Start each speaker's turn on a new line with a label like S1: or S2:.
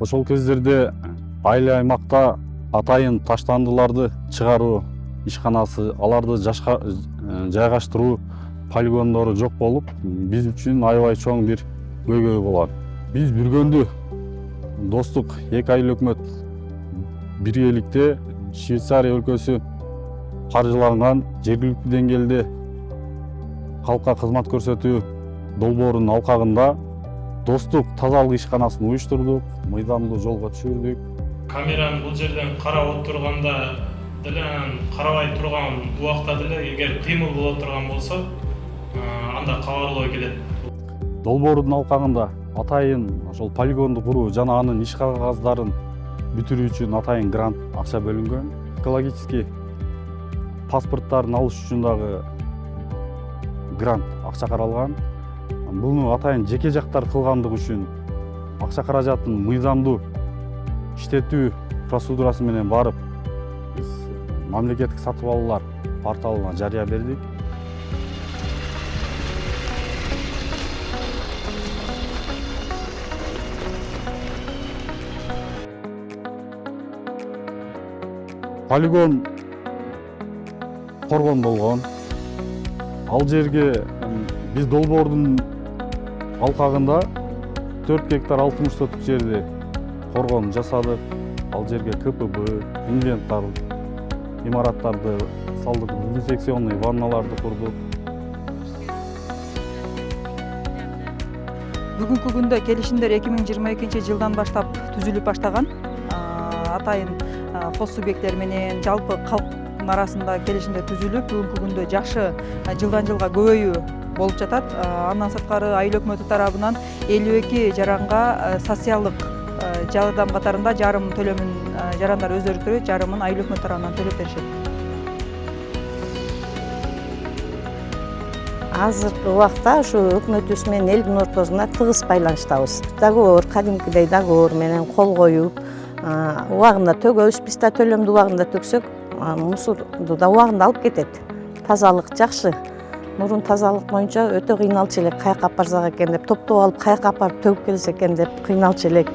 S1: Ошол кездерде айыл аймакта атайын таштандыларды чыгаруу ишканасы, аларды жайгаштыруу полигондору жок болуп, биз үчүн аябай чоң бир көйгөй болгон. Биз Бүргөндү достук эки айыл өкмөт биргеликте Швейцария өлкөсү каржыланган жергиликтүү деңгээлде калкка кызмат көрсөтүү долбоорунун алкагында достук тазалык ишканасын уюштурдук, мыйзамдуу жолго түшүрдүк.
S2: Камераны бул жерден карап отурганда деле, карабай турган убакта деле эгер кыймыл боло турган болсо, анда кабарлоо келет.
S1: Долбоордун алкагында атайын ошол полигонду куруу жана анын иш кагаздарын бүтүрүү үчүн атайын грант акча бөлүнгөн. Экологический паспорттарын алыш үчүн дагы грант акча каралган. Буну атайын жеке жактар кылгандыгы үчүн акча каражатын мыйзамдуу иштетүү процедурасы менен барып, биз мамлекеттик сатып алуулар порталына жарыя бердик. Полигон коргон болгон. Ал жерге биз долбоордун алкагында 4 гектар 60 соток жерде коргон жасадык. Ал жерге КПБ, инвентар, имараттарды салдык, дезинфекционный ванналарды курдук.
S3: Бүгүнкү күндө келишимдер 2022 жылдан баштап түзүлүп баштаган. Атайын кос субъекттер менен жалпы калктын арасында келишимдер түзүлүп, бүгүнкү күндө жакшы жылдан жылга көбөйүү болуп жатат. Андан сырткары айыл өкмөтү тарабынан 52 жаранга социалдык жардам катарында жарым төлөмүн жарандар өздөрү төлөйт, жарымын айыл өкмөт тарабынан төлөп беришет.
S4: Азыркы убакта ушу өкмөтүбүз менен элдин ортосунда тыгыз байланыштабыз. Договор, кадимкидей договор менен кол коюп, убагында төгөбүз, биз да төлөмдү убагында төксөк, мусорду да убагында алып кетет. Тазалык жакшы. Мурун тазалык боюнча өтө кыйналчу элек, каяка апарсак экен деп, топтоп алып каяка апарып төгүп келсек экен деп кыйналчу элек.